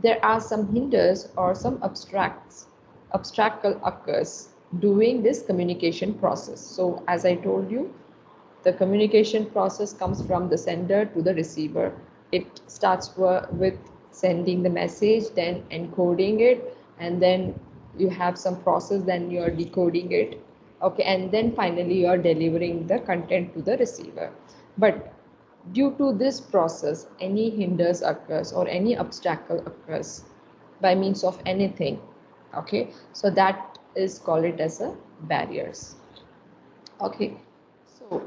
there are some hinders or some obstacle occurs during this communication process. So as I told you, the communication process comes from the sender to the receiver. It starts with sending the message, then encoding it, and then you have some process, then you are decoding it. Okay, and then finally you are delivering the content to the receiver. But due to this process, any hinders occurs or any obstacle occurs by means of anything. Okay, so that is called it as a barriers. Okay, so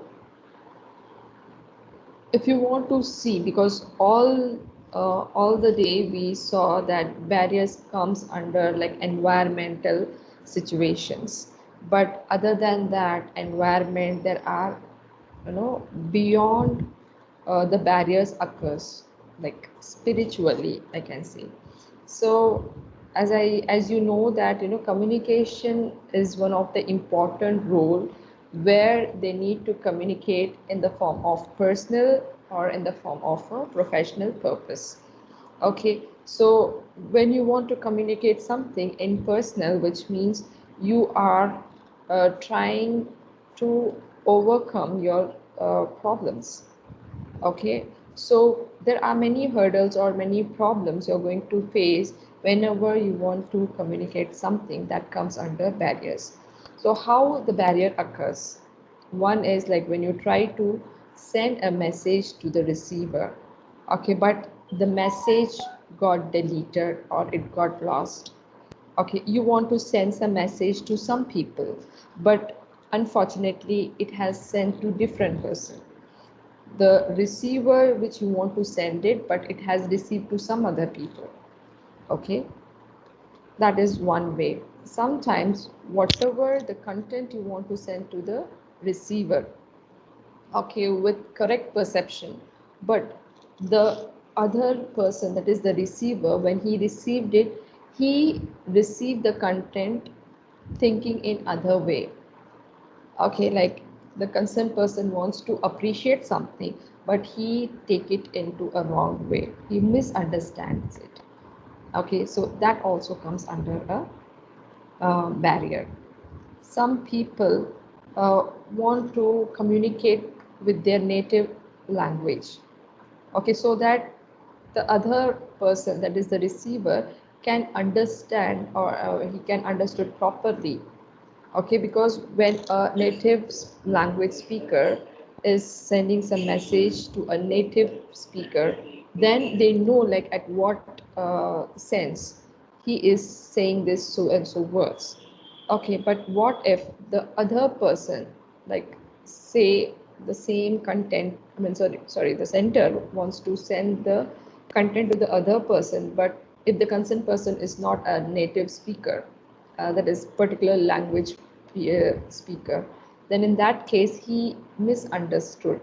if you want to see, because all the day we saw that barriers comes under like environmental situations, but other than that environment, there are, beyond the barriers occurs, like spiritually I can say. So as you know that communication is one of the important role where they need to communicate in the form of personal or in the form of a professional purpose. Okay, so when you want to communicate something in personal, which means you are trying to overcome your problems. Okay, so there are many hurdles or many problems you're going to face whenever you want to communicate something that comes under barriers. So how the barrier occurs? One is like when you try to send a message to the receiver, okay, but the message got deleted or it got lost. Okay, you want to send some message to some people, but unfortunately it has sent to different person. The receiver which you want to send it, but it has received to some other people. Okay, that is one way. Sometimes whatever the content you want to send to the receiver, okay, with correct perception, but the other person, that is the receiver, when he received it, he received the content thinking in other way. Okay, like the concerned person wants to appreciate something, but he take it into a wrong way, he misunderstands it. Okay, so that also comes under a barrier. Some people want to communicate with their native language, okay, so that the other person, that is the receiver, can understand or he can understood properly. Okay, because when a native language speaker is sending some message to a native speaker, then they know like at what sense he is saying this so and so words. Okay, but what if the other person, like say the same content, I mean sorry, the sender wants to send the content to the other person, but if the concerned person is not a native speaker, that is particular language speaker, then in that case he misunderstood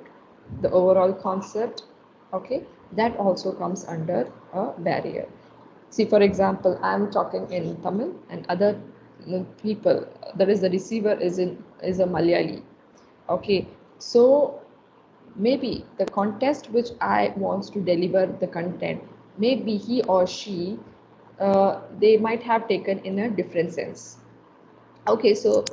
the overall concept. Okay, that also comes under a barrier. See, for example, I'm talking in Tamil and other people, that is the receiver is a Malayali. Okay, so maybe the context which I wants to deliver the content, maybe he or she, they might have taken in a different sense. Okay, so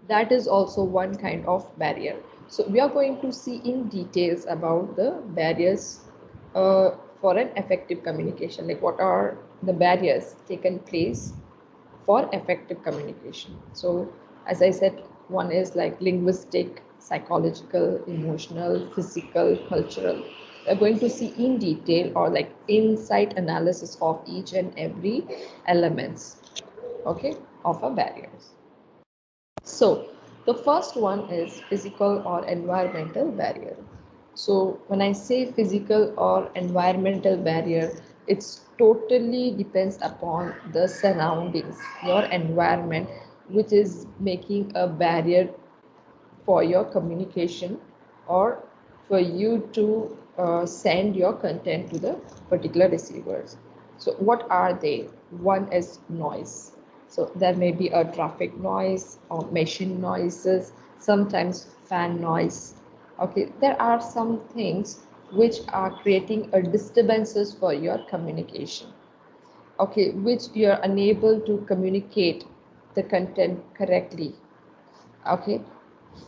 that is also one kind of barrier. So we are going to see in details about the barriers for an effective communication, like what are the barriers taken place for effective communication. So as I said, one is like linguistic, psychological, emotional, physical, cultural. We're going to see in detail or like insight analysis of each and every elements, okay, of a barriers. So the first one is physical or environmental barrier. So when I say physical or environmental barrier, it's totally depends upon the surroundings, your environment, which is making a barrier for your communication or for you to send your content to the particular receivers. So what are they? One is noise. So there may be a traffic noise or machine noises, sometimes fan noise. Okay, there are some things which are creating a disturbances for your communication. okay, which you're unable to communicate the content correctly. Okay,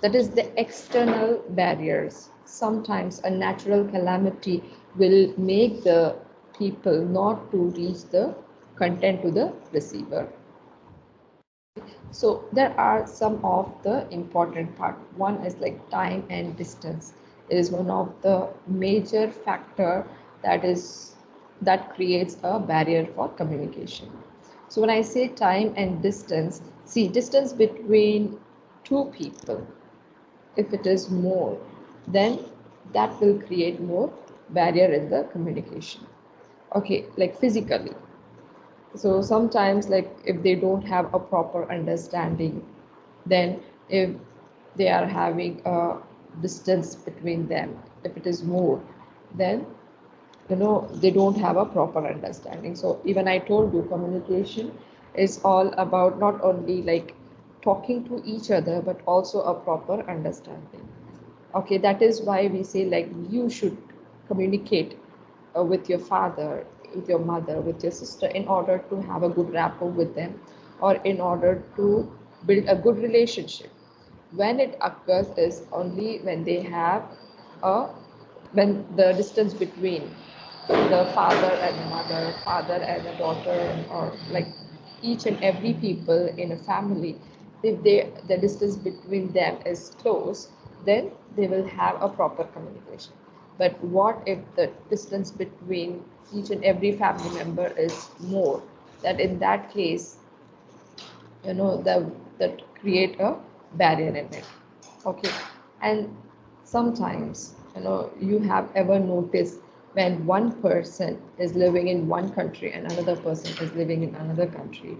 that is the external barriers. Sometimes a natural calamity will make the people not to reach the content to the receiver. So there are some of the important part. One is like time and distance. It is one of the major factor that creates a barrier for communication. So when I say time and distance, see distance between two people, if it is more, then that will create more barrier in the communication. Okay, like physically, so sometimes like if they don't have a proper understanding, then if they are having a distance between them, if it is more, then they don't have a proper understanding. So even I told you, communication is all about not only like talking to each other but also a proper understanding. Okay, that is why we say like you should communicate with your father, with your mother, with your sister, in order to have a good rapport with them, or in order to build a good relationship. When it occurs is only when they have a when the distance between the father and the mother, father and the daughter, or like each and every people in a family, if the distance between them is close, then they will have a proper communication. But what if the distance between each and every family member is more? That in that case, that create a barrier in it. Okay, and sometimes you have ever noticed when one person is living in one country and another person is living in another country.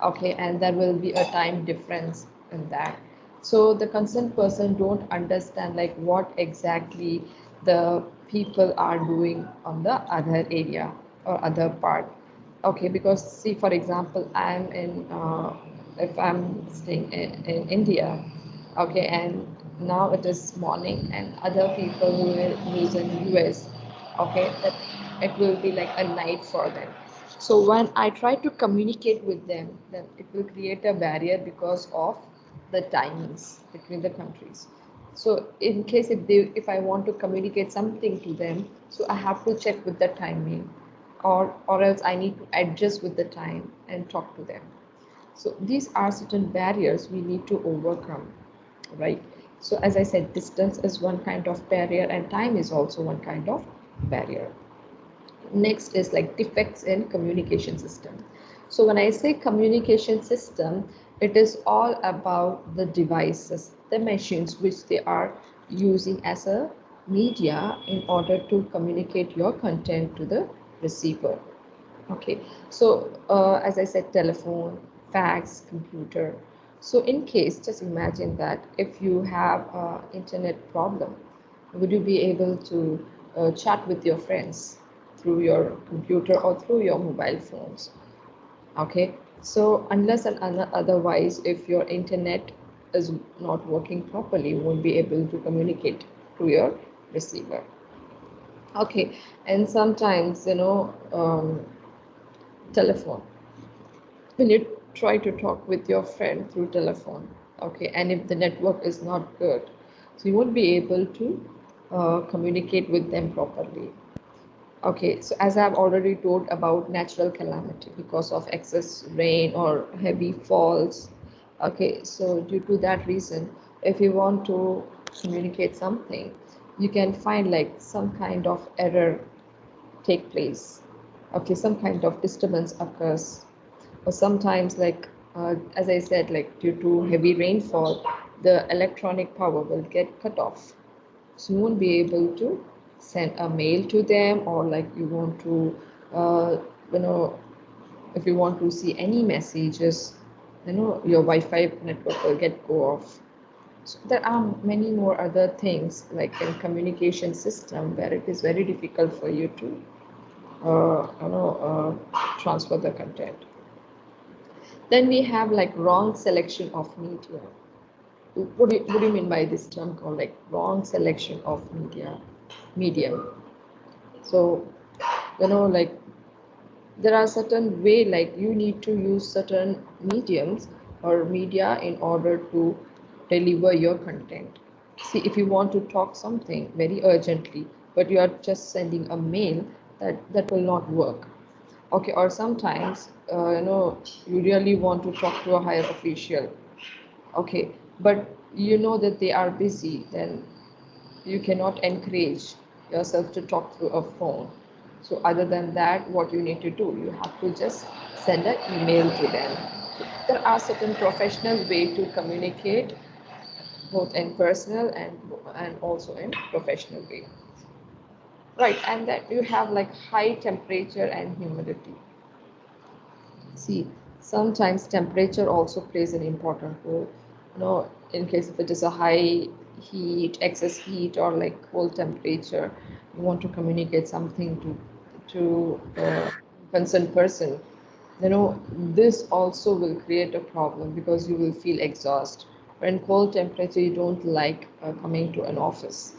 Okay, and there will be a time difference in that. So the concerned person don't understand like what exactly the people are doing on the other area or other part. Okay, because see, for example, if I'm staying in India, okay, and now it is morning, and other people who's in US, okay, that it will be like a night for them. So when I try to communicate with them, then it will create a barrier because of the timings between the countries. So in case if I want to communicate something to them, so I have to check with the timing, or else I need to adjust with the time and talk to them. So these are certain barriers we need to overcome, right? So as I said, distance is one kind of barrier and time is also one kind of barrier. Next is like defects in communication system. So when I say communication system, it is all about the devices, the machines which they are using as a media in order to communicate your content to the receiver. Okay, so as I said, telephone, fax, computer. So in case, just imagine that if you have a internet problem, would you be able to chat with your friends through your computer or through your mobile phones? Okay, so unless and otherwise, if your internet is not working properly, you won't be able to communicate to your receiver. Okay, and sometimes, telephone, when you try to talk with your friend through telephone, okay, and if the network is not good, so you won't be able to communicate with them properly. Okay, so as I've already told about natural calamity because of excess rain or heavy falls. Okay, so due to that reason, if you want to communicate something, you can find like some kind of error take place. Okay, some kind of disturbance occurs, or sometimes like as I said, like due to heavy rainfall, the electronic power will get cut off, so you won't be able to send a mail to them, or like you want to uh, you know if you want to see any messages, your Wi-Fi network will get go off. So there are many more other things like in communication system where it is very difficult for you to transfer the content. Then we have like wrong selection of media. What do you mean by this term called like wrong selection of medium? So like there are certain way, like you need to use certain mediums or media in order to deliver your content. See, if you want to talk something very urgently, but you are just sending a mail, that will not work. Okay, or sometimes you really want to talk to a higher official. Okay, but you know that they are busy, then you cannot encourage yourself to talk through a phone. So other than that, what you need to do, you have to just send an email to them. There are certain professional way to communicate, both in personal and also in professional way. Right, and then you have like high temperature and humidity. See, sometimes temperature also plays an important role. In case if it is a high heat, excess heat, or like cold temperature, you want to communicate something to concerned person. This also will create a problem because you will feel exhausted. When cold temperature, you don't like coming to an office.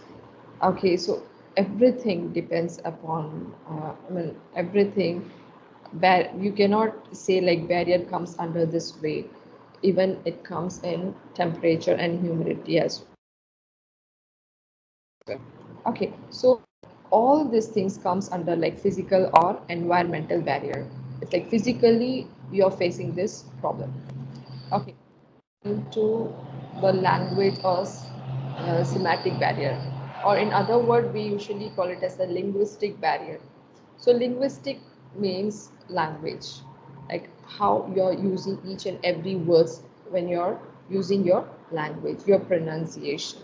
Okay, so everything depends upon, everything. You cannot say like barrier comes under this way. Even it comes in temperature and humidity as well. Okay, so all these things comes under like physical or environmental barrier. It's like physically you're facing this problem. Okay, into the language or semantic barrier, or in other word, we usually call it as a linguistic barrier. So linguistic means language, like how you're using each and every words when you're using your language, your pronunciation.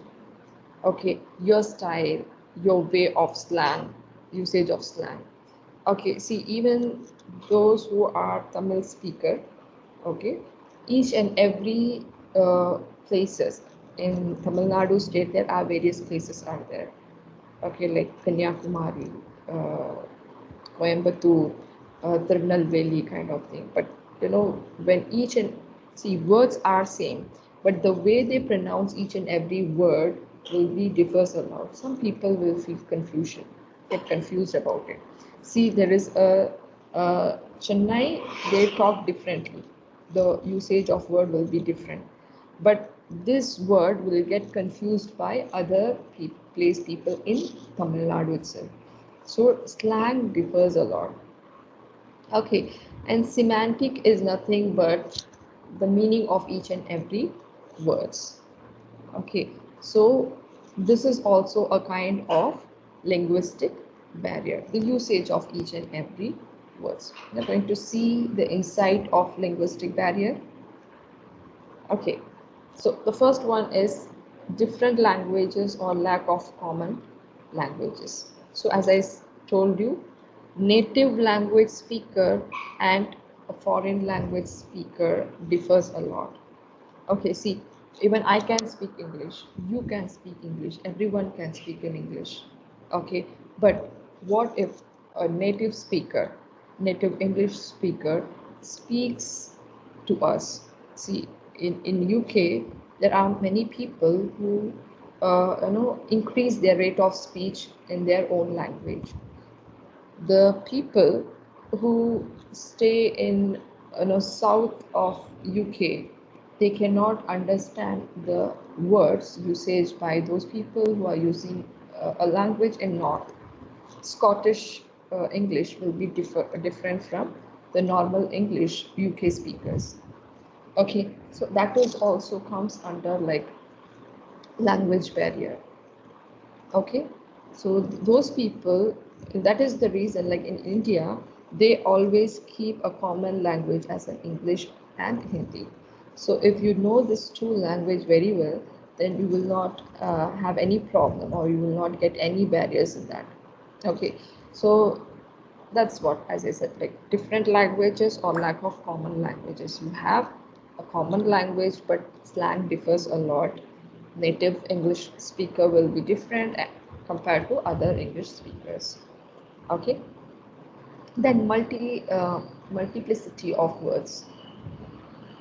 Okay, your style, your way of slang, usage of slang. Okay, see, even those who are Tamil speaker, okay, each and every places in Tamil Nadu state, there are various places are there. Okay, like Kanyakumari, Coimbatore, Tirunelveli kind of thing. But when each and see words are same, but the way they pronounce each and every word will be differs a lot. Some people will feel confusion, get confused about it. See, there is a Chennai, they talk differently. The usage of word will be different, but this word will get confused by other place people in Tamil Nadu itself. So slang differs a lot. Okay, and semantic is nothing but the meaning of each and every words. Okay, so this is also a kind of linguistic barrier, the usage of each and every words. We're going to see the insight of linguistic barrier. Okay, so the first one is different languages or lack of common languages. So as I told you, native language speaker and a foreign language speaker differs a lot. Okay, see, even I can speak English, you can speak English, everyone can speak in English. Okay, but what if a native English speaker speaks to us? See, in UK, there are many people who increase their rate of speech in their own language. The people who stay in south of UK, they cannot understand the words usage by those people who are using a language in north. Scottish English will be different from the normal English UK speakers. Okay, so that is also comes under like language barrier. Okay, so those people, that is the reason, like in India, they always keep a common language as an English and Hindi. So if you know this two language very well, then you will not have any problem, or you will not get any barriers in that. Okay, so that's what, as I said, like different languages or lack of common languages. You have a common language, but slang differs a lot. Native English speaker will be different compared to other English speakers. Okay, then multiplicity of words.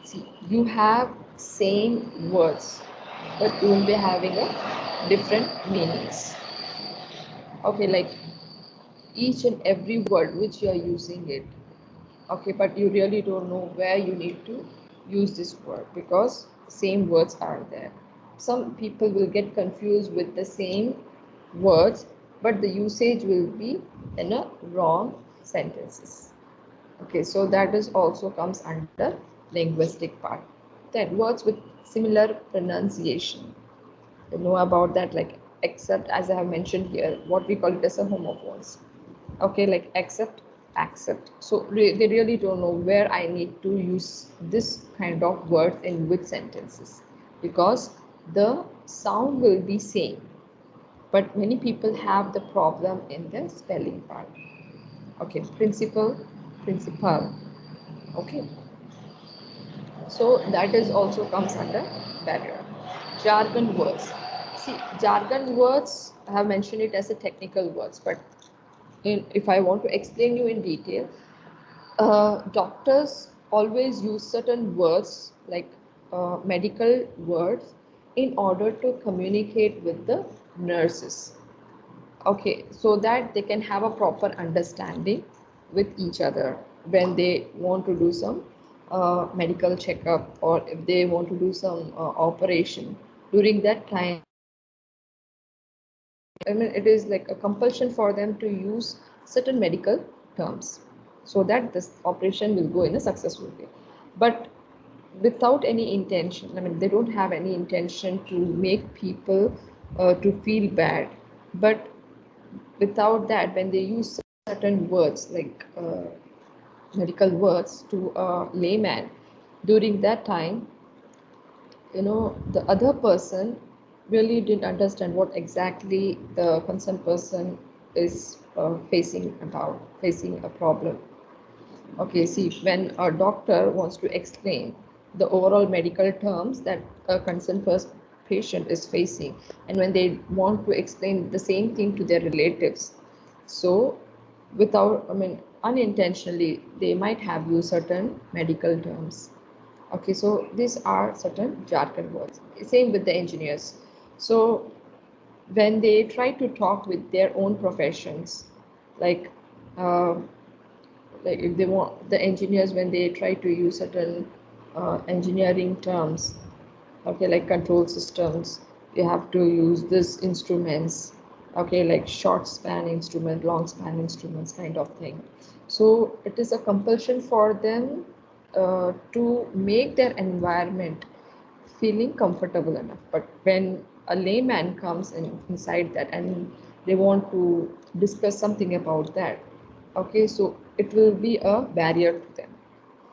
See, you have same words, but you will be having a different meanings. Okay, like each and every word which you are using it, Okay, but you really don't know where you need to use this word because same words are there. Some people will get confused with the same words, but the usage will be in a wrong sentences. Okay, so that is also comes under linguistic part. Then words with similar pronunciation. You know about that, like except, as I have mentioned here, what we call it as a homophones. Okay, like accept, accept. So they really don't know where I need to use this kind of words in which sentences, because the sound will be same, but many people have the problem in the spelling part. Okay, principal, principal. Okay, so that is also comes under barrier. Jargon words. See, jargon words, I have mentioned it as a technical words, but if I want to explain you in detail, doctors always use certain words like medical words in order to communicate with the nurses. Okay, so that they can have a proper understanding with each other when they want to do some medical checkup, or if they want to do some operation. During that time, I mean, it is like a compulsion for them to use certain medical terms so that this operation will go in a successful way. But without any intention, I mean, they don't have any intention to make people to feel bad. But without that, when they use certain words like medical words to a layman, during that time, the other person really didn't understand what exactly the concerned person is facing a problem. Okay, see, when a doctor wants to explain the overall medical terms that a concerned patient is facing, and when they want to explain the same thing to their relatives, so without, I mean, unintentionally, they might have used certain medical terms. Okay, so these are certain jargon words. Same with the engineers. So when they try to talk with their own professions, like uh, like if they want the engineers, when they try to use certain engineering terms, okay, like control systems, you have to use this instruments, okay, like short span instrument, long span instruments kind of thing. So it is a compulsion for them to make their environment feeling comfortable enough. But when a layman comes inside that and they want to discuss something about that, okay, so it will be a barrier to them,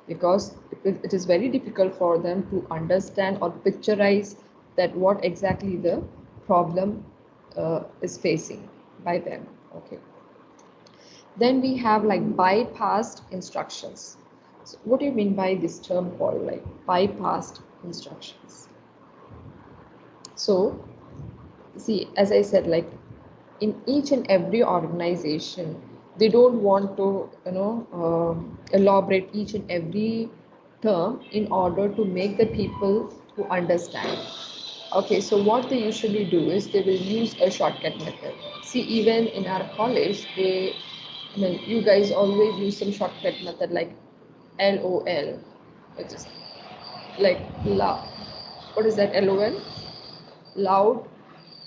because it is very difficult for them to understand or picturize that what exactly the problem is facing by them. Okay, then we have like bypassed instructions. So what do you mean by this term called like bypassed instructions? So see, as I said, like in each and every organization, they don't want to elaborate each and every term in order to make the people to understand. Okay, so what they usually do is they will use a shortcut method. See, even in our college, I mean, you guys always use some shortcut method like LOL, which is like la. What is that? LOL? Loud,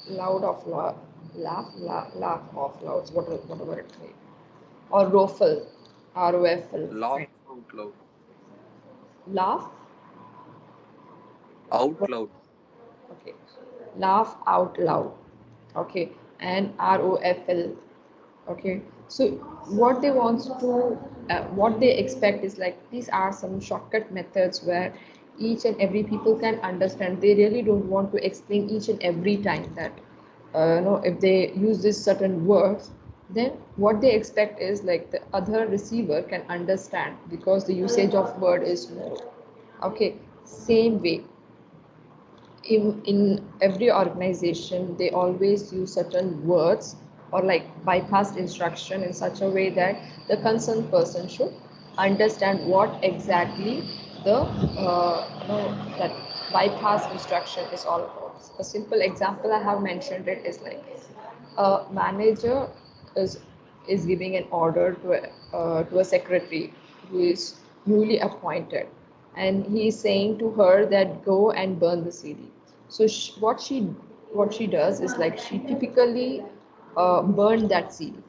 loud of laugh, laugh of louds, whatever it may. Or ROFL, ROFL. Laugh out loud. Laugh, Out loud. okay. Laugh out loud, okay. And ROFL, okay. So what they want to, what they expect is like these are some shortcut methods where each and every people can understand. They really don't want to explain each and every time that if they use this certain words, then what they expect is like the other receiver can understand because the usage of word is more. Okay, same way in every organization they always use certain words or like bypassed instruction in such a way that the concerned person should understand what exactly the that bypass instruction is all about. A simple example I have mentioned it is like a manager is is giving an order to a secretary, who is newly appointed, and he is saying to her that go and burn the city. So what she does is like she typically burn that city,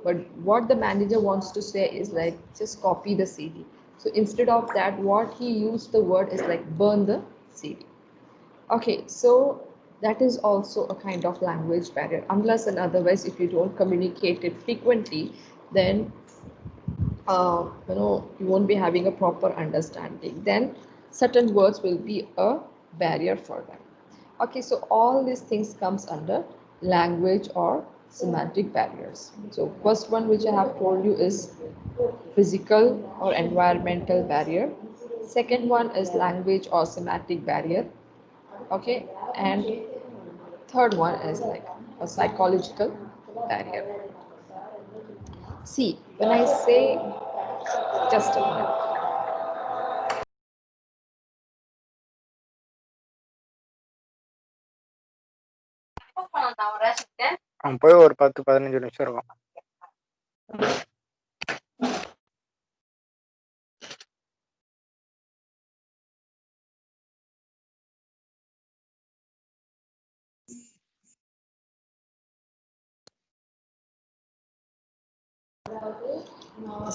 but what the manager wants to say is like just copy the cd. So instead of that, what he used the word is like burn the cd. Okay, so that is also a kind of language barrier. Unless and otherwise, if you don't communicate it frequently, then you won't be having a proper understanding. Then certain words will be a barrier for them. Okay, so all these things comes under language or semantic barriers. So first one which I have told you is physical or environmental barrier. Second one is language or semantic barrier. Okay, and third one is like a psychological barrier. See, when I say, just a minute. அவன் போய் ஒரு 10-15 நிமிஷம் இருக்கும்.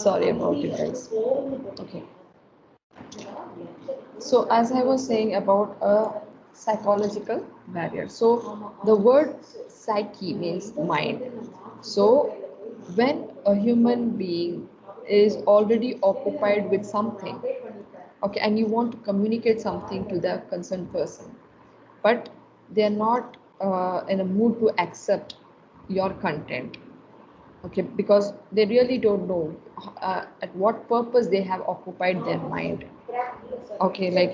Sorry about it, guys. Okay. So as I was saying about a psychological barrier. So the word psyche means mind. So when a human being is already occupied with something, okay, and you want to communicate something to the concerned person, but they're not in a mood to accept your content, okay, because they really don't know at what purpose they have occupied their mind. Okay, like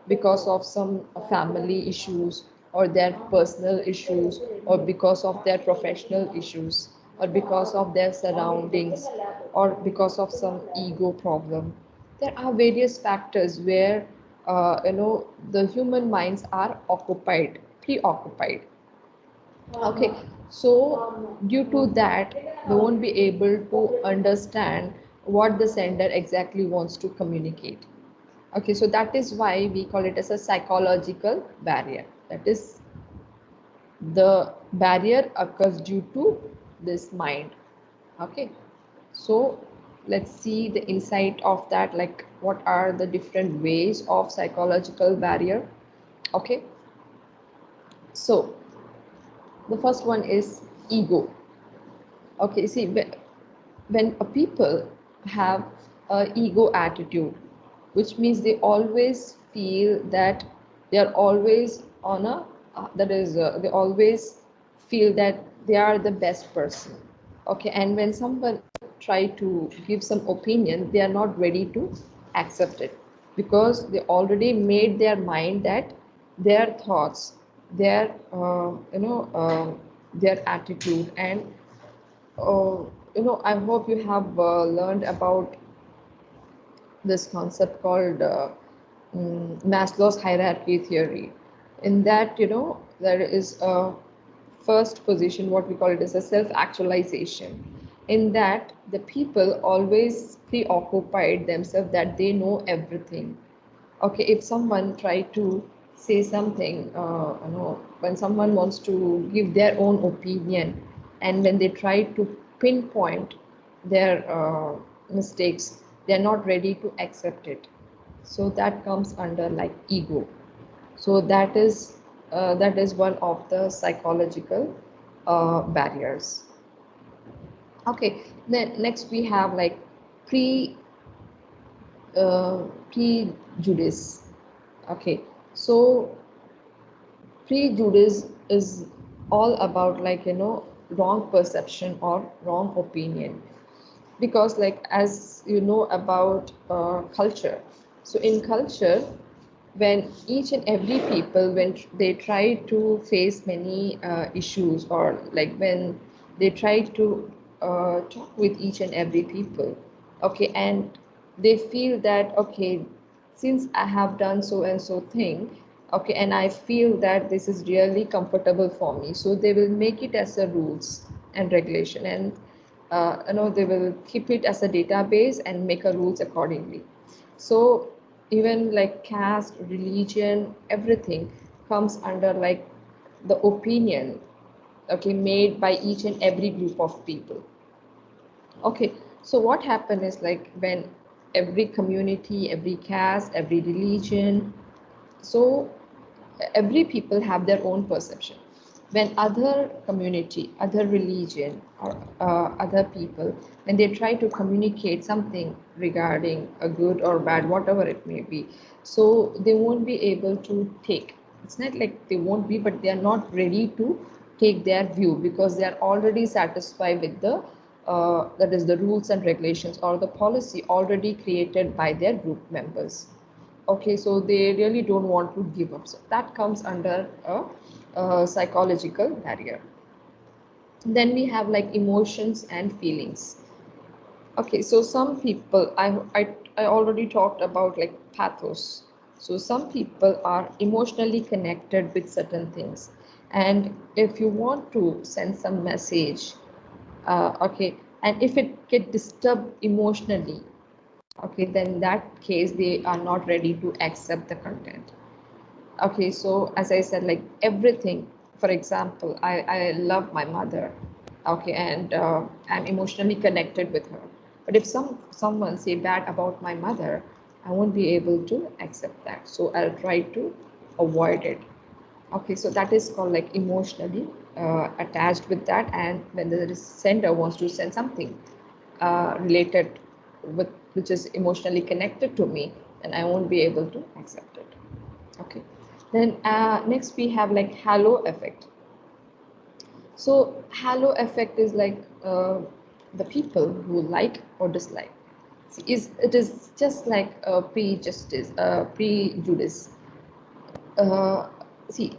because of some family issues or their personal issues or because of their professional issues or because of their surroundings or because of some ego problem. There are various factors where the human minds are occupied, preoccupied. Okay, so due to that, they won't be able to understand what the sender exactly wants to communicate. Okay, so that is why we call it as a psychological barrier. That is, the barrier occurs due to this mind. Okay, so let's see the insight of that, like what are the different ways of psychological barrier. Okay, so the first one is ego. Okay, see, when a people have a ego attitude, which means they always feel that they are always on a they always feel that they are the best person. Okay, and when someone try to give some opinion, they are not ready to accept it because they already made their mind that their thoughts, their their attitude, and I hope you have learned about this concept called Maslow's hierarchy theory. In that, there is a first position, what we call it as a self-actualization. In that, the people always preoccupied themselves that they know everything. Okay, if someone try to say something, when someone wants to give their own opinion, and when they try to pinpoint their mistakes, they're not ready to accept it. So that comes under like ego. So that is one of the psychological barriers. Okay, then next we have like pre prejudice. Okay, so prejudice is all about like wrong perception or wrong opinion, because like as you know about culture. So in culture, when each and every people, when they try to face many issues, or like when they try to talk with each and every people, okay, and they feel that okay, since I have done so and so thing, okay, and I feel that this is really comfortable for me, so they will make it as a rules and regulation. And they will keep it as a database and make a rules accordingly. So even like caste, religion, everything comes under like the opinion, okay, made by each and every group of people. Okay, so what happened is like when every community, every caste, every religion, so every people have their own perception. When other community, other religion, or other people, when they try to communicate something regarding a good or bad, whatever it may be, so they won't be able to take. It's not like they won't be, but they are not ready to take their view because they are already satisfied with the that is the rules and regulations or the policy already created by their group members. Okay, so they really don't want to give up. So that comes under a psychological barrier. Then we have like emotions and feelings. Okay, so some people, I already talked about like pathos. So some people are emotionally connected with certain things. And if you want to send some message, okay, and if it get disturbed emotionally, okay, then in that case they are not ready to accept the content. Okay, so as I said, like everything, for example, I love my mother, okay, and I'm emotionally connected with her. But if someone say bad about my mother, I won't be able to accept that. So I'll try to avoid it. Okay, so that is called like emotionally attached with that. And when the sender wants to send something related with which is emotionally connected to me, then I won't be able to accept it. Okay, then next we have like halo effect. So halo effect is like the people who like or dislike. See, it is just like a prejudice, prejudice. Uh, See,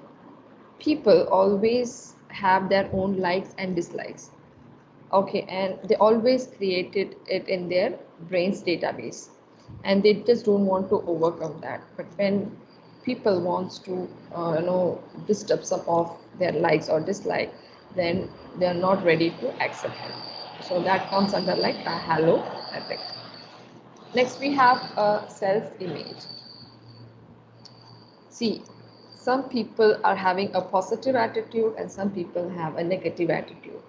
people always have their own likes and dislikes. Okay, and they always created it in their brain's database, and they just don't want to overcome that. But when people wants to disturb some of their likes or dislike, then they are not ready to accept it. So that comes under like a halo effect. Next we have a self-image. See, some people are having a positive attitude and some people have a negative attitude.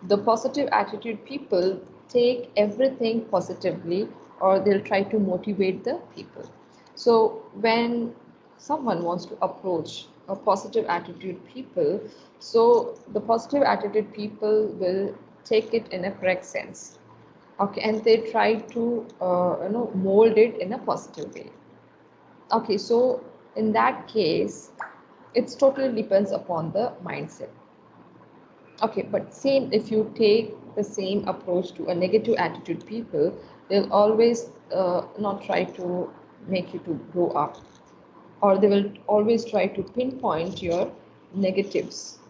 The positive attitude people take everything positively, or they'll try to motivate the people. So when someone wants to approach a positive attitude people, so the positive attitude people will take it in a correct sense. Okay, and they try to mold it in a positive way. Okay, so in that case, it's totally depends upon the mindset. Okay, but same if you take the same approach to a negative attitude people, they'll always not try to make you to grow up, or they will always try to pinpoint your negatives.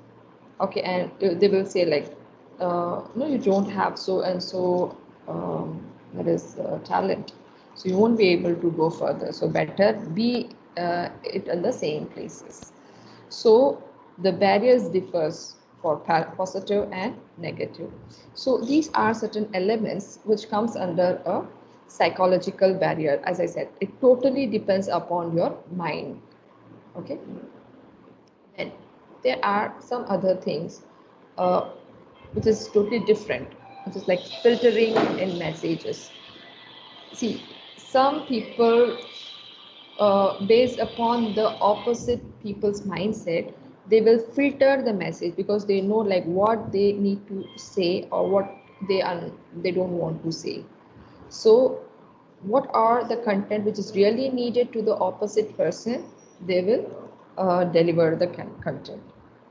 Okay, and they will say like, no, you don't have so and so, that is talent, so you won't be able to go further. So better be it in the same places. So the barriers differs for positive and negative. So these are certain elements which comes under a psychological barrier. As I said, it totally depends upon your mind. Okay. Then there are some other things uh, which is totally different, which is like filtering in messages. See, some people, based upon the opposite people's mindset, they will filter the message because they know like what they need to say or what they don't want to say. So what are the content which is really needed to the opposite person, they will deliver the content.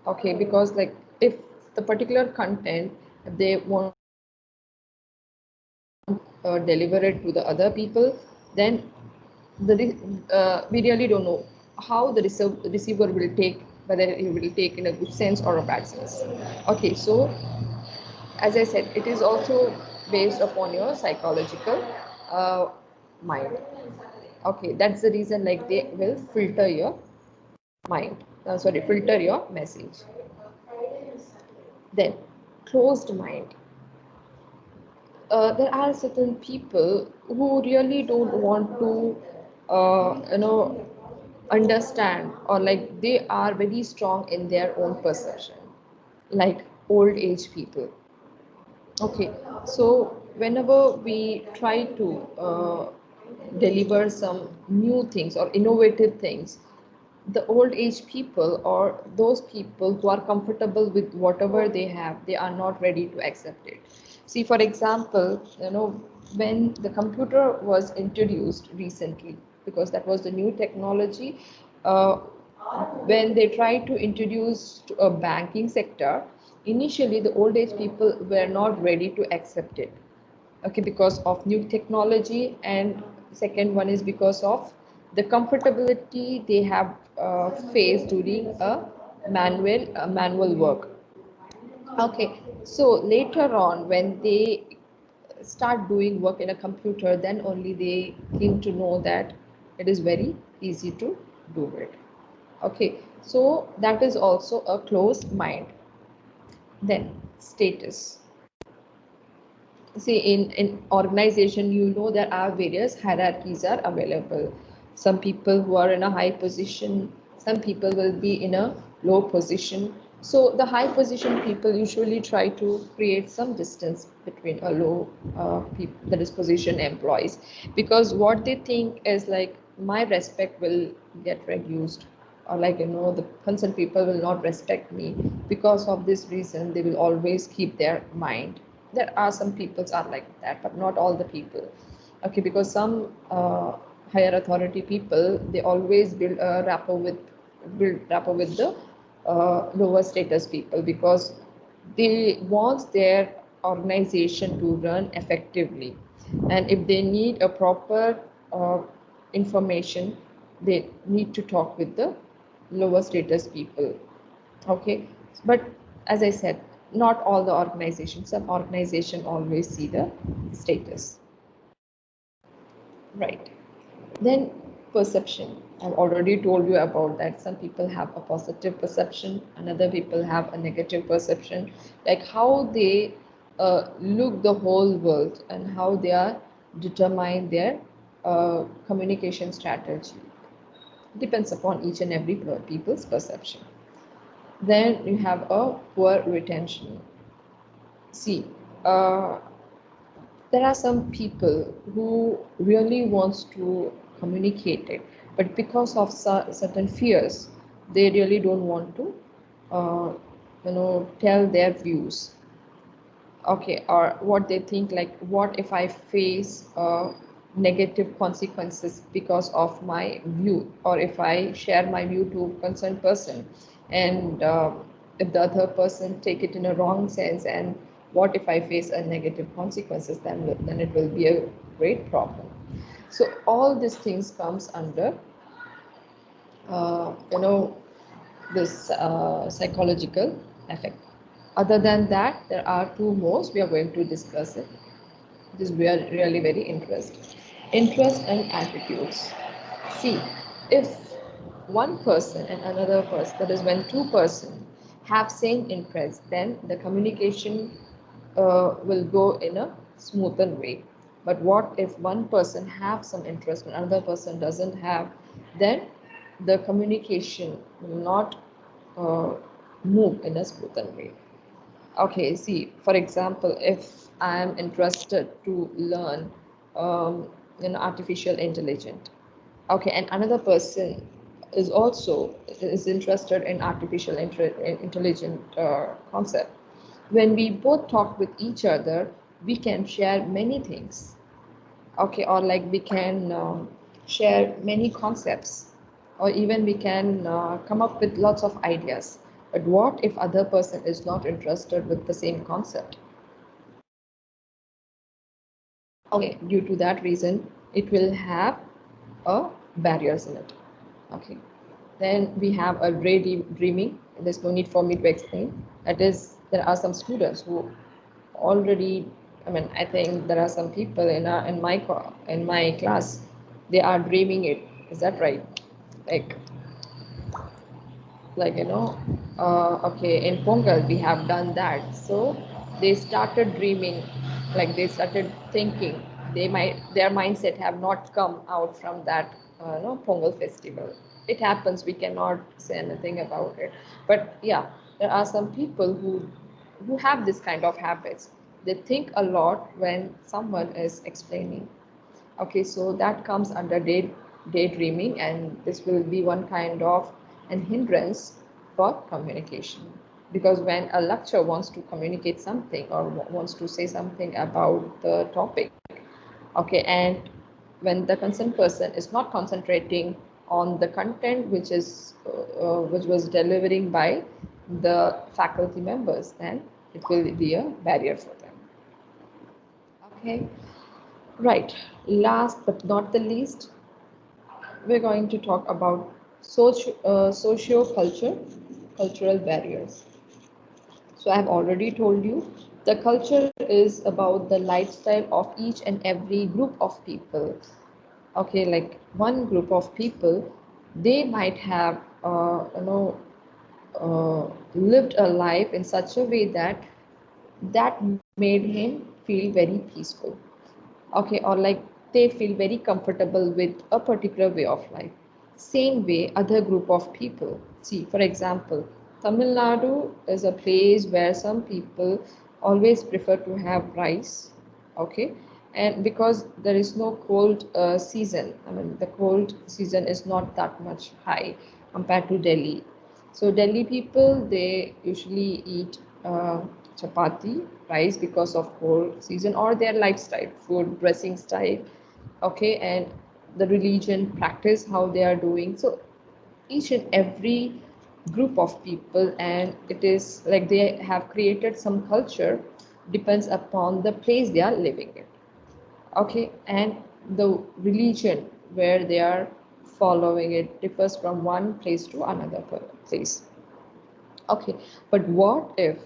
Okay, because like if the particular content they want deliver it to the other people, then we really don't know how the receiver will take, whether he will take in a good sense or a bad sense. Okay, so as I said, it is also based upon your psychological uh, mind. Okay, that's the reason like they will filter your mind. Sorry, filter your message. Then closed mind. there are certain people who really don't want to, understand, or like they are very strong in their own perception, like old age people. Okay, so whenever we try to deliver some new things or innovative things, the old age people or those people who are comfortable with whatever they have, they are not ready to accept it. See, for example, when the computer was introduced recently, because that was the new technology, uh, when they tried to introduce to a banking sector, initially the old age people were not ready to accept it. Okay, because of new technology, and second one is because of the comfortability they have faced during a manual work. Okay, so later on when they start doing work in a computer, then only they came to know that it is very easy to do it. Okay, so that is also a closed mind. Then status. See, in organization, there are various hierarchies are available. Some people who are in a high position, some people will be in a low position. So the high position people usually try to create some distance between a low people, that is position employees, because what they think is like my respect will get reduced, or like the concerned people will not respect me. Because of this reason, they will always keep their mind. There are some peoples are like that, but not all the people. Okay, because some higher authority people, they always build rapport with the lower status people, because they want their organization to run effectively. And if they need a proper information, they need to talk with the lower status people. Okay, but as I said, not all the organizations, some organization always see the status. Right. Then perception. I've already told you about that. Some people have a positive perception, another people have a negative perception, like how they look the whole world and how they are determine their communication strategy. Depends upon each and every people's perception. Then you have a poor retention. See, uh, there are some people who really wants to communicate it, but because of certain fears, they really don't want to, uh, tell their views. Okay, or what they think, like what if I face negative consequences because of my view, or if I share my view to concerned person, and if the other person take it in a wrong sense, and what if I face a negative consequences, then it will be a great problem. So all these things comes under uh, you know this psychological effect. Other than that, there are two more. We are going to discuss it. This we are really very interested. Interest and attitudes. See, if one person and another person, that is when two person have same interest, then the communication will go in a smoother way. But what if one person have some interest and another person doesn't have, then the communication will not uh, move in a smoother way. Okay, see, for example, if I am interested to learn artificial intelligence, okay, and another person is interested in intelligent concept. When we both talk with each other, we can share many things. Okay, or like we can share many concepts, or even we can come up with lots of ideas. But what if other person is not interested with the same concept? Okay, due to that reason, it will have a barriers in it. Okay, then we have a dreaming. There's no need for me to explain. That is, there are some students who already, I mean, I think there are some people in my class, they are dreaming it. Is that right? Like like okay, in Pongal we have done that. So they started dreaming like they started thinking, their mindset have not come out from that Pongal festival. It happens, we cannot say anything about it. But yeah, there are some people who have this kind of habits. They think a lot when someone is explaining. Okay, so that comes under daydreaming, and this will be one kind of an hindrance for communication. Because when a lecturer wants to communicate something or wants to say something about the topic, okay, and when the concerned person is not concentrating on the content which was delivering by the faculty members, then it will be a barrier for them. Okay, right. Last but not the least, we're going to talk about cultural barriers. So I've already told you the culture is about the lifestyle of each and every group of people. Okay, like one group of people, they might have lived a life in such a way that made him feel very peaceful. Okay, or like they feel very comfortable with a particular way of life. Same way other group of people, see, for example, Tamil Nadu is a place where some people always prefer to have rice. Okay, and because there is no cold season, I mean the cold season is not that much high compared to Delhi. So Delhi people, they usually eat chapati, rice because of cold season or their lifestyle, food, dressing style, okay, and the religion practice, how they are doing. So each and every group of people, and it is like they have created some culture, depends upon the place they are living in. Okay, and the religion where they are following it differs from one place to another place. Okay, but what if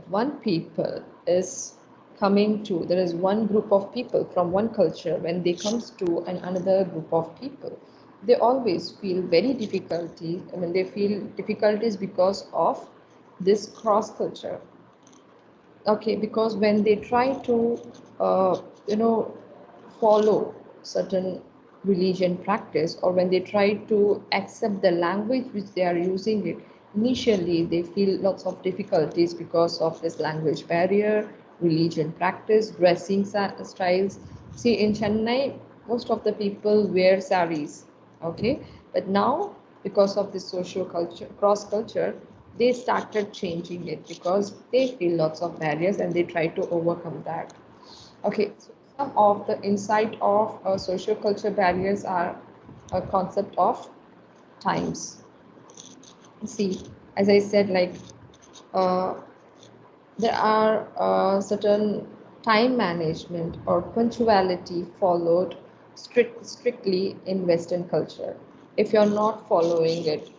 one people is coming to, there is one group of people from one culture, when they comes to another group of people, they always feel very difficulty, I mean they feel difficulties because of this cross culture. Okay, because when they try to you know follow certain religion practice, or when they try to accept the language which they are using it, initially they feel lots of difficulties because of this language barrier, religion practice, dressing styles. See, in Chennai, most of the people wear saris. Okay, but now because of this social culture, cross culture, they started changing it because they feel lots of barriers and they try to overcome that. Okay, so some of the insight of social culture barriers are a concept of times. See, as I said, like uh, there are certain time management or punctuality followed strictly in Western culture. If you're not following it,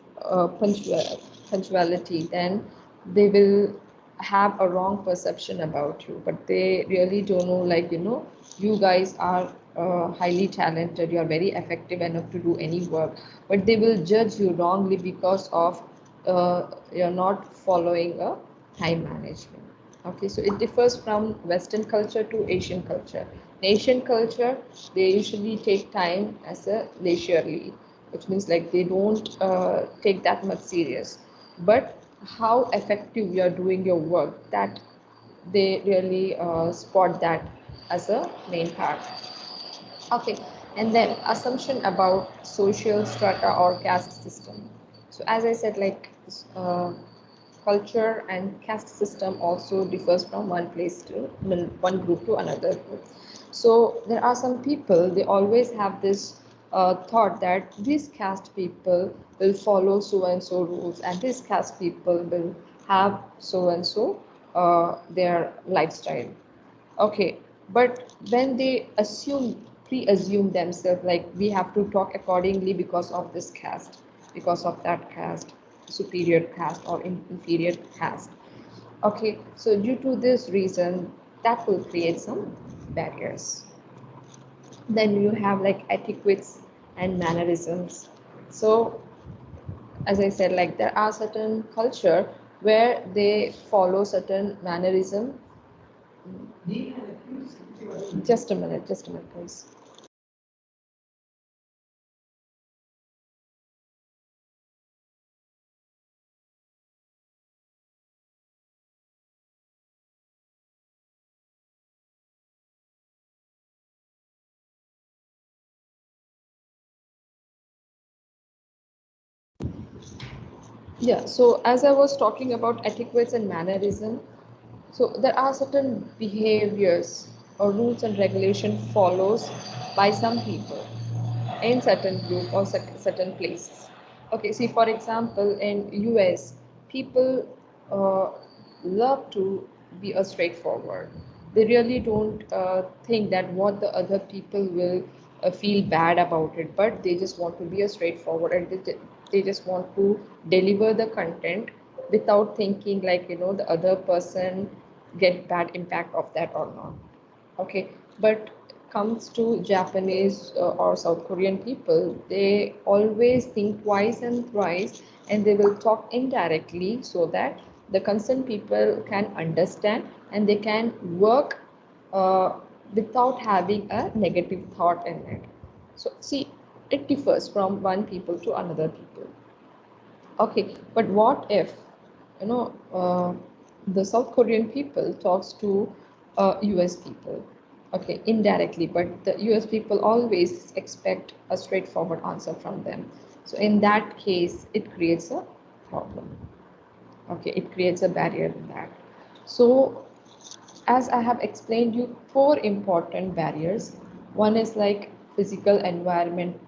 punctuality, then they will have a wrong perception about you. But they really don't know, like, you guys are highly talented, you are very effective enough to do any work, but they will judge you wrongly because of you're not following a time management. Okay, so it differs from Western culture to Asian culture. In Asian culture, they usually take time as a leisurely, which means like they don't take that much serious. But how effective you are doing your work, that they really spot that as a main part. Okay, and then assumption about social strata or caste system. So as I said, like culture and caste system also differs from one place to, I mean, one group to another group. So there are some people, they always have this thought that these caste people will follow so and so rules, and these caste people will have so and so their lifestyle. Okay, but when they pre-assume themselves, like we have to talk accordingly because of this caste, because of that caste, superior caste or inferior caste. Okay, so due to this reason, that will create some barriers. Then you have like etiquettes and mannerisms. So as I said, like there are certain culture where they follow certain mannerism Just a minute, guys. Yeah, so as I was talking about etiquettes and mannerism, so there are certain behaviors or rules and regulation follows by some people in certain group or certain places. Okay, see for example in US, people uh, love to be a straightforward. They really don't think that what the other people will feel bad about it, but they just want to be a straightforward and they just want to deliver the content without thinking like the other person get bad impact of that or not. Okay, but comes to Japanese or South Korean people, they always think twice and thrice, and they will talk indirectly so that the concerned people can understand and they can work uh, without having a negative thought in it. So see, it differs from one people to another people. Okay, but what if you know uh, the South Korean people talks to US people? Okay, indirectly, but the US people always expect a straightforward answer from them. So in that case, it creates a problem. Okay, it creates a barrier in that. So as I have explained you, four important barriers. One is like physical or environmental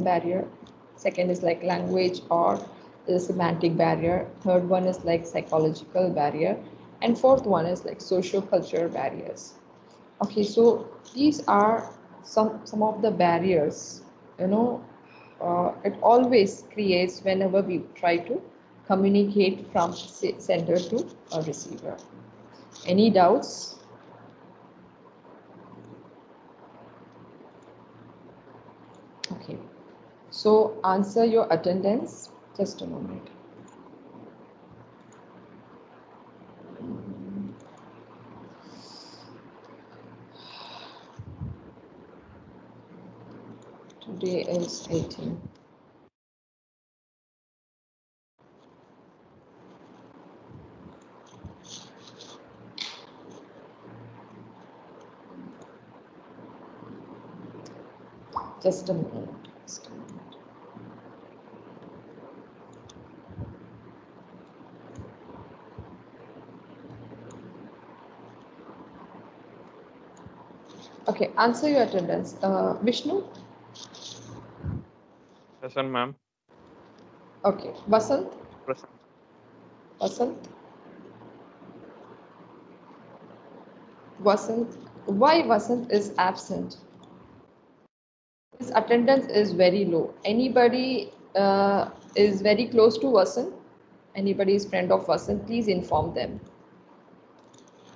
barrier. Second is like language or the semantic barrier. Third one is like psychological barrier. And fourth one is like socio-cultural barriers. Okay, so these are some of the barriers, it always creates whenever we try to communicate from sender to a receiver. Any doubts? Okay, so answer your attendance. Just a moment. Today is 18. Just a minute. Just a minute. Okay, answer your attendance. Vishnu? Present, ma'am. Okay, Vasant? Present. Vasant? Vasant? Why Vasant is absent? His attendance is very low. Anybody is very close to Vasant? Anybody is friend of Vasant? Please inform them.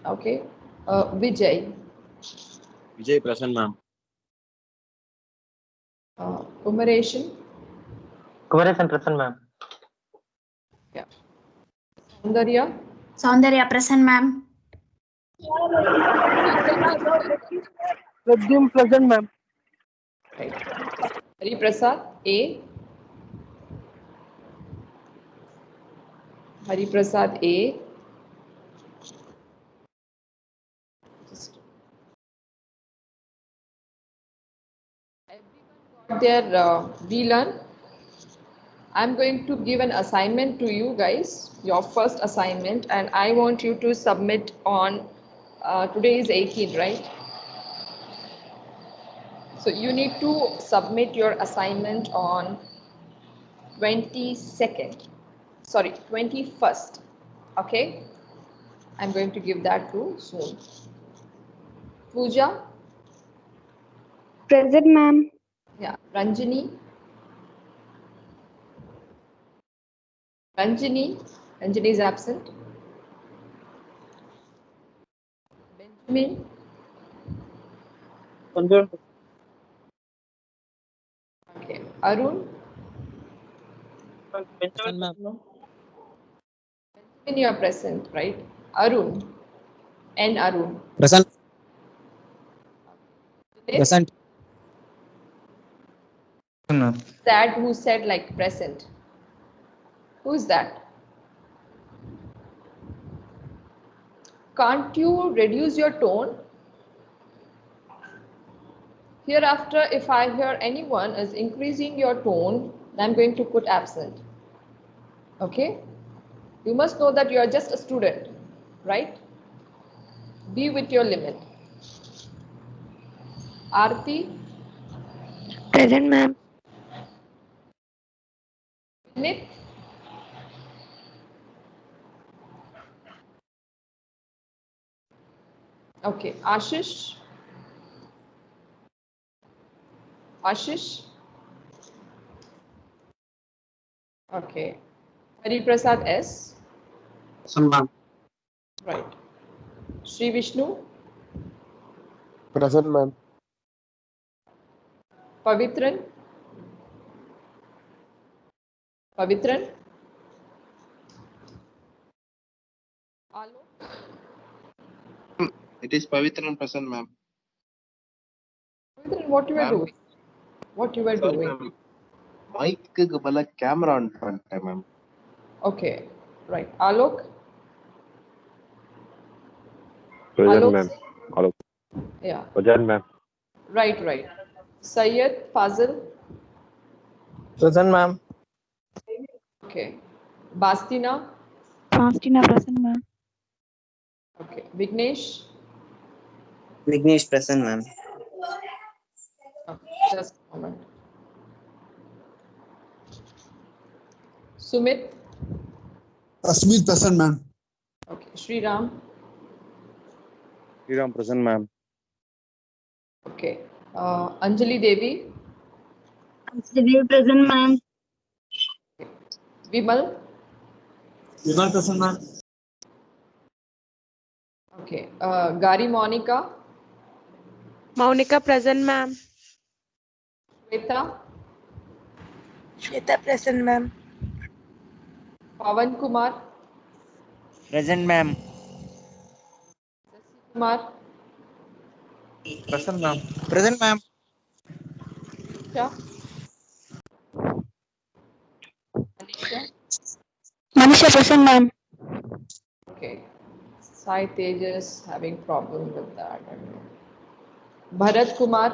Okay. Vijay, Vijay present, ma'am. Kumareshan, Kumaresan present, ma'am. yeah. Soundarya, Soundarya present, ma'am. Pradyum present, ma'am. right. Hari Prasad, A. Hari Prasad, A. Just their VLearn. I'm going to give an assignment to you guys, your first assignment, and I want you to submit on today is 18, right? So you need to submit your assignment on 22nd, sorry, 21st. Okay, I'm going to give that to soon. Pooja, Present, ma'am. yeah, Ranjini, Ranjini is absent. Benjamin, okay, Arun, Present, ma'am. Benjamin, you are present, right? Arun, N. Arun. Present. Dinesh? Present. That who said like present? Who is that? Can't you reduce your tone? Hereafter, if I hear anyone is increasing your tone, I'm going to put absent. Okay? You must know that you are just a student, right? Be with your limit. Aarti? Present, ma'am. Vinit? Okay. Ashish? Ashish? Okay. Hari Prasad S? Present, ma'am. Right. Sri Vishnu? Present, ma'am. Pavitran? Pavitran? Alok? It is Pavitran present, ma'am. Pavitran, what you were Ma'am. doing? What you were Sorry, doing? ma'am. Mic க்கு பதிலா camera on பண்ணிட்டேன், ma'am. Okay. Right. Alok? Present, Alok? ma'am. Alok. Yeah. Present, ma'am. Right, right. Syed Fazil? Present, ma'am. Okay. Bastina? Faustina present, ma'am. Okay. Vignesh? Vignesh present, ma'am. Okay. Just a moment. Sumit? Smith present, ma'am. Okay. Sri Ram? Sriram present, ma'am. Okay. Anjali Devi? Anjali present, ma'am. Vimal? Vimal present, ma'am. Okay. Gari Monica? Monica present, ma'am. Shweta? Shweta present, ma'am. Pavan Kumar? Present, ma'am. Kumar? Present, ma'am. Present, ma'am. Sha? Anisha? Manisha present, ma'am. Okay. Sai Tejas having problem with that. I don't know. Bharat Kumar?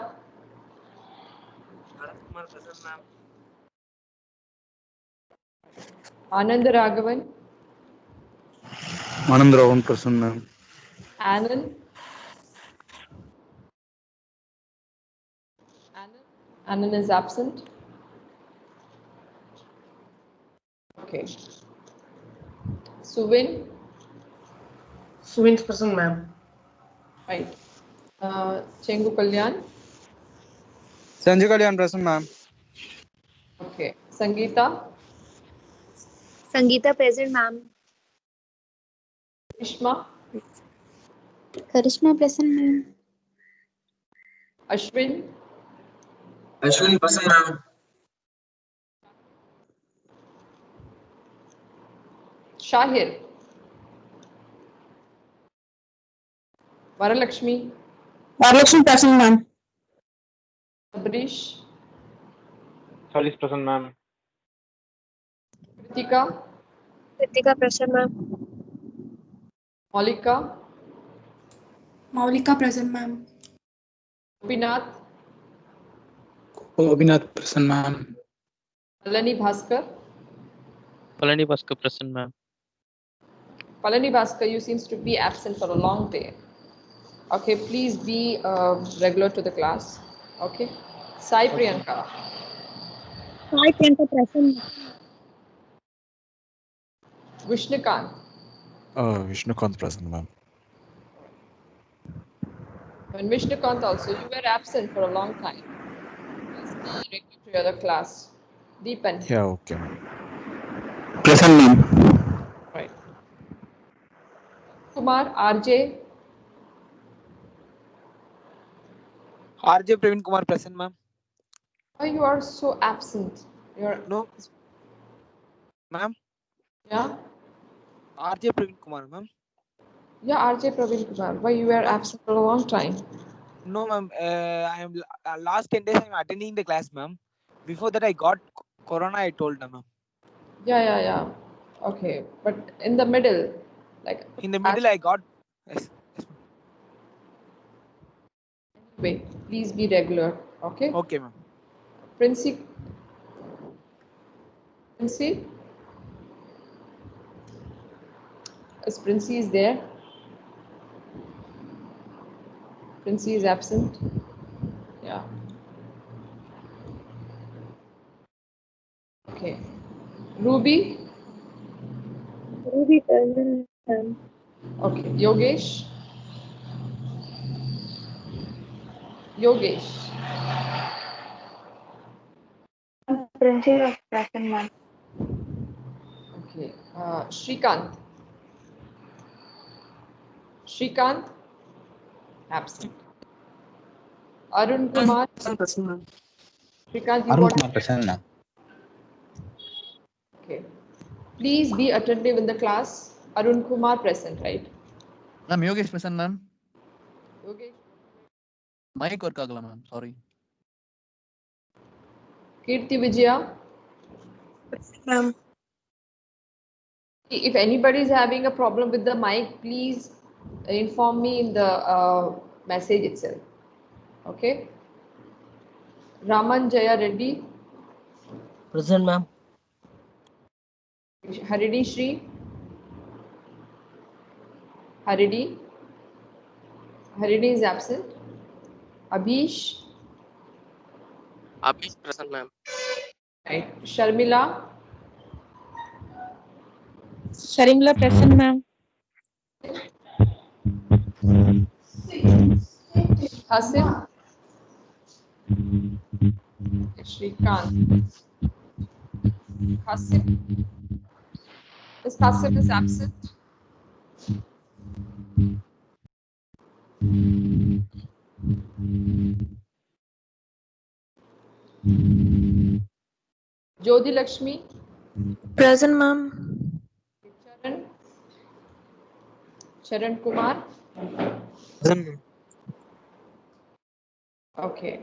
Bharat Kumar present, ma'am. Anand Raghavan? Anand Ravan present, ma'am. Anand? Anand is absent. Okay. Suvin? Suvin's present, ma'am. Right. Chengu Kalyan? Sanju Kalyan present, ma'am. Okay. Sangeeta? Sangeeta present, ma'am. Karishma? Karishma present, ma'am. Ashwin? Ashwin present, ma'am. Shahir? Varalakshmi? Varalakshmi present, ma'am. Sabrish? Sorry, present, ma'am. Kritika? Kritika present, ma'am. Maulika? Maulika present, ma'am. Gopinath? Gopinath present, ma'am. Palani Bhaskar? Palani Bhaskar present, ma'am. Palani Bhaskar, you seems to be absent for a long day. Okay, please be regular to the class. Okay. Sai Priyanka? Sai Priyanka present. Vishnukant? Vishnukant present, ma'am. And Vishnukant also, you were absent for a long time. Please be regular to your other class. Deepan? Yeah, okay. Present, ma'am. Right. Kumar, RJ? RJ Praveen Kumar present, ma'am. Why you are so absent? You're No, ma'am. yeah. RJ Praveen Kumar, ma'am. Yeah, RJ Praveen Kumar. Why you were absent for a long time? No, ma'am. I am last 10 days. I am attending the class, ma'am. Before that, I got corona. I told them, ma'am. Yeah. Okay, but in the middle, like In the as middle, I got. Yes, yes, ma'am. anyway, please be regular. Okay. Okay, ma'am. Princey, Princey, is Princey is there? Princey is absent. Yeah. Okay. Ruby. Ruby present, ma'am. Okay. Yogesh. Yogesh. Princess of present, ma'am. Okay. Shrikant. Shrikant. Absent. Arun Kumar. Present, ma'am. Shrikant, you Arun want? Kumar present, ma'am. Okay. Please be attentive in the class. Arun Kumar present, right? Ma'am, Yogesh present, ma'am. Yogesh. Mic work agala, ma'am. Sorry. Kirti Vijaya. Ma'am. If anybody is having a problem with the mic, please inform me in the message itself. Okay. Raman Jaya Reddy. Present, ma'am. Haridi Shri. Haridi. Haridi is absent. Abhish. Abhi present, ma'am. Right. Sharmila. Sharimla present, ma'am. Hasif. Shrikant. Hasif. This Hasif is absent. Jyoti Lakshmi. Present, ma'am. Charan. Charan Kumar. Present, ma'am. Okay.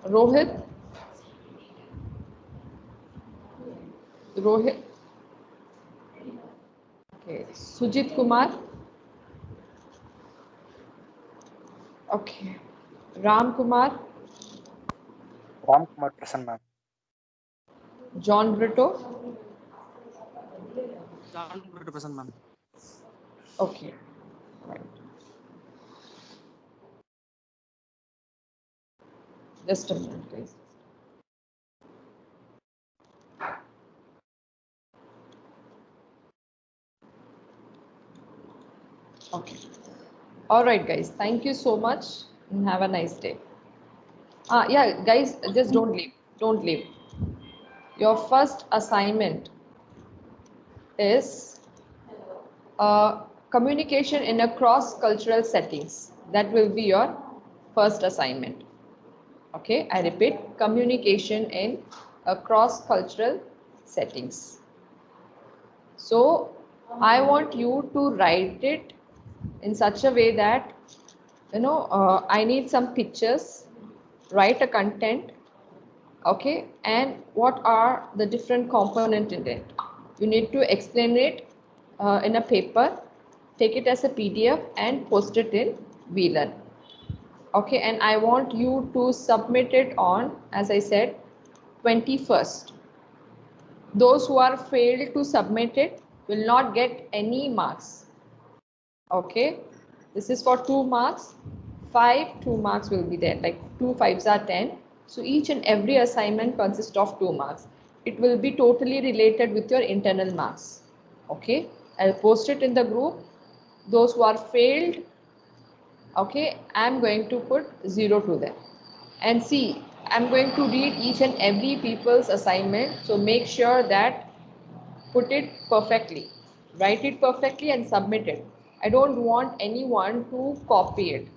Rohit. Rohit. Okay. Sujit Kumar. Okay. Ram Kumar. Ram Kumar present, ma'am. John Brito. John present, ma'am. Okay. Right. Just a minute, guys. Okay. All right, guys. Thank you so much and have a nice day. Yeah, guys, just don't leave. Don't leave. Your first assignment is communication in a cross-cultural settings. That will be your first assignment. Okay, I repeat, communication in a cross-cultural settings. So I want you to write it in such a way that, I need some pictures, write a content, okay, and what are the different component in it. You need to explain it in a paper, take it as a PDF and post it in VLAN. Okay, and I want you to submit it on, as I said, 21st. Those who are failed to submit it will not get any marks. Okay, this is for 2 marks. 2 marks will be there, like 2 5s are 10. So each and every assignment consists of 2 marks. It will be totally related with your internal marks. Okay, I'll post it in the group. Those who are failed, okay, I'm going to put 0 to them. And see, I'm going to read each and every people's assignment. So make sure that put it perfectly, write it perfectly and submit it. I don't want anyone to copy it.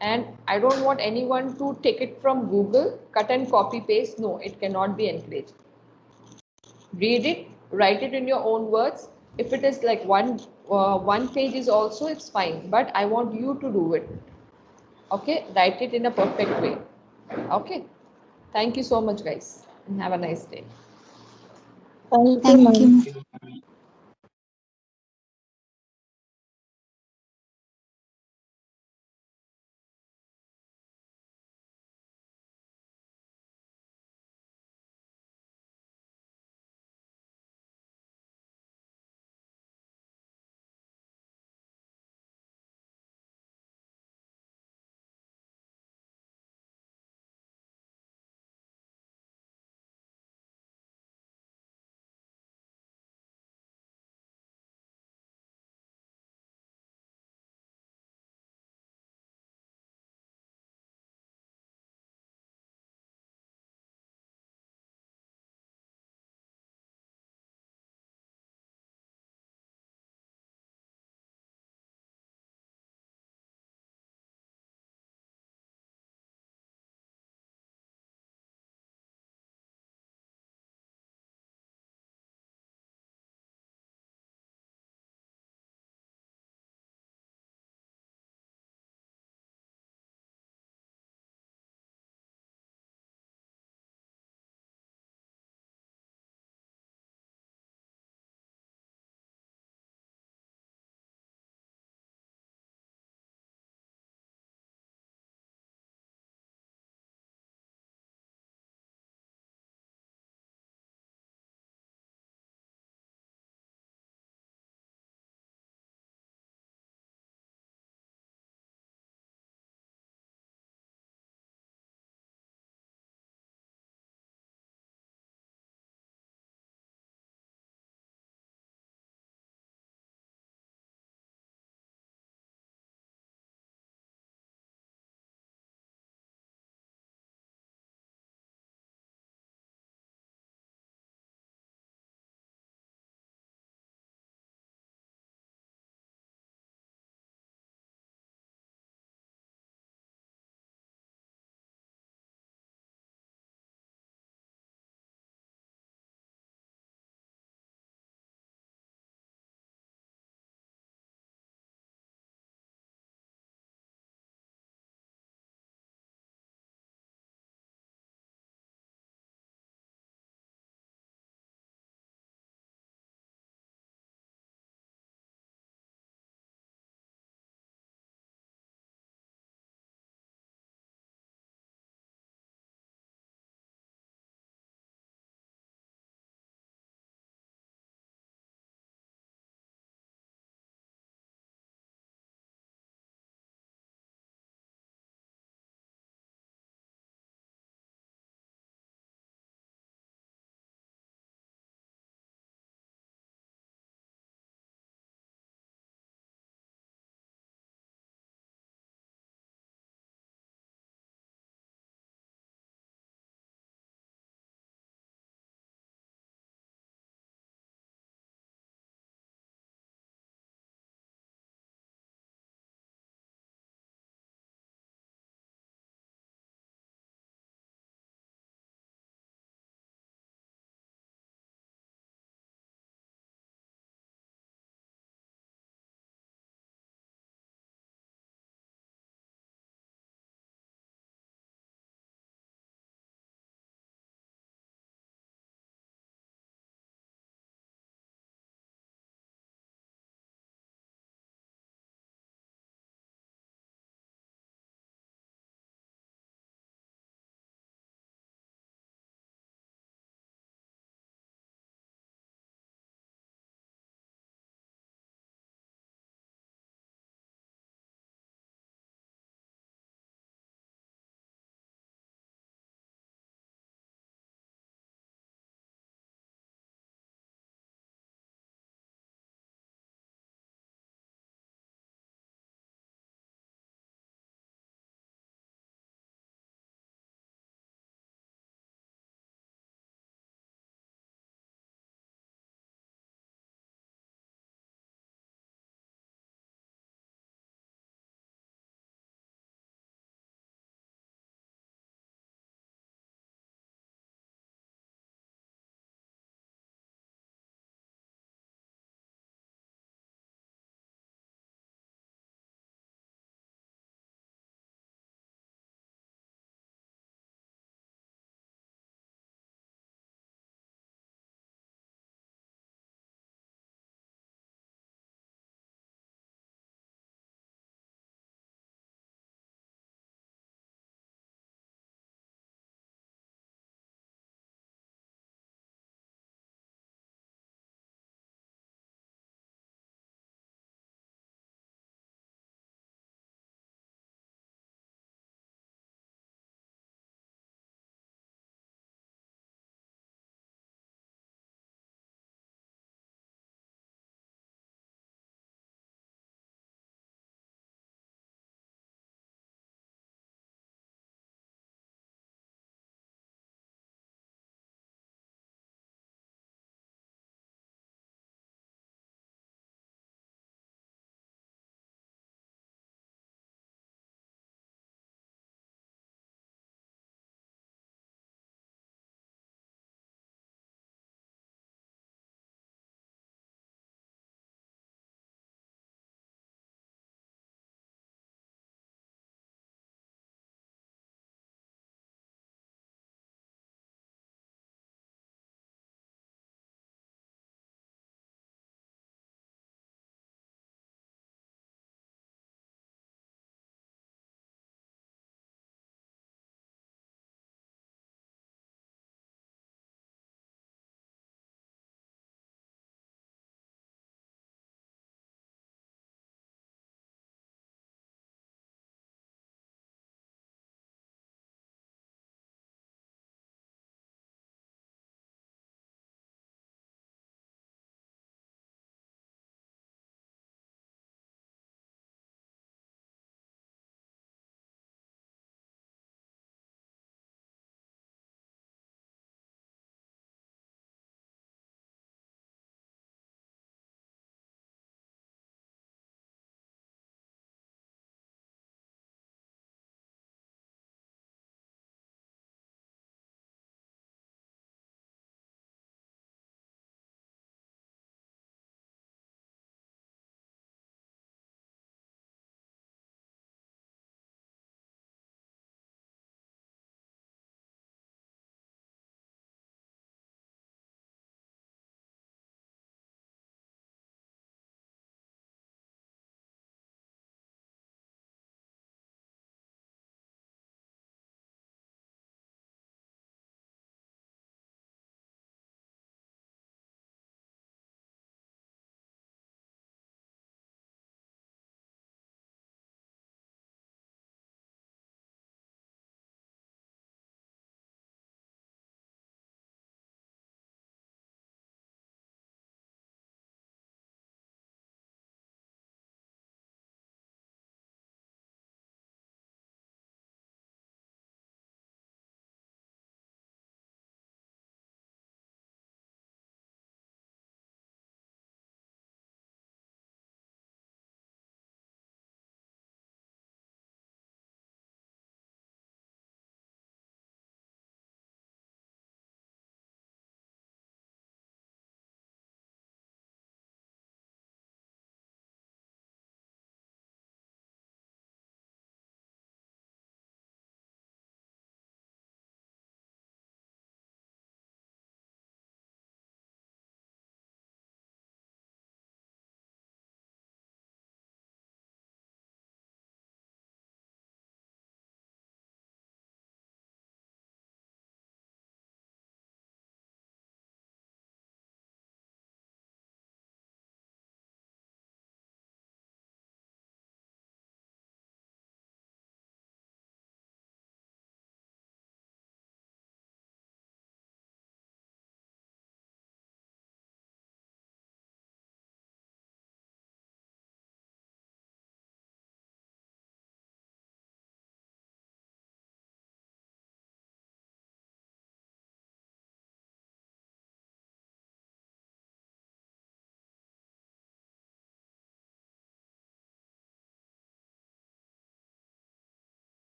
And I don't want anyone to take it from Google, cut and copy paste. No, it cannot be encouraged. Read it, write it in your own words. If it is like one page is also, it's fine, but I want you to do it. Okay, write it in a perfect way. Okay, thank you so much, guys, and have a nice day. Thank you, ma'am.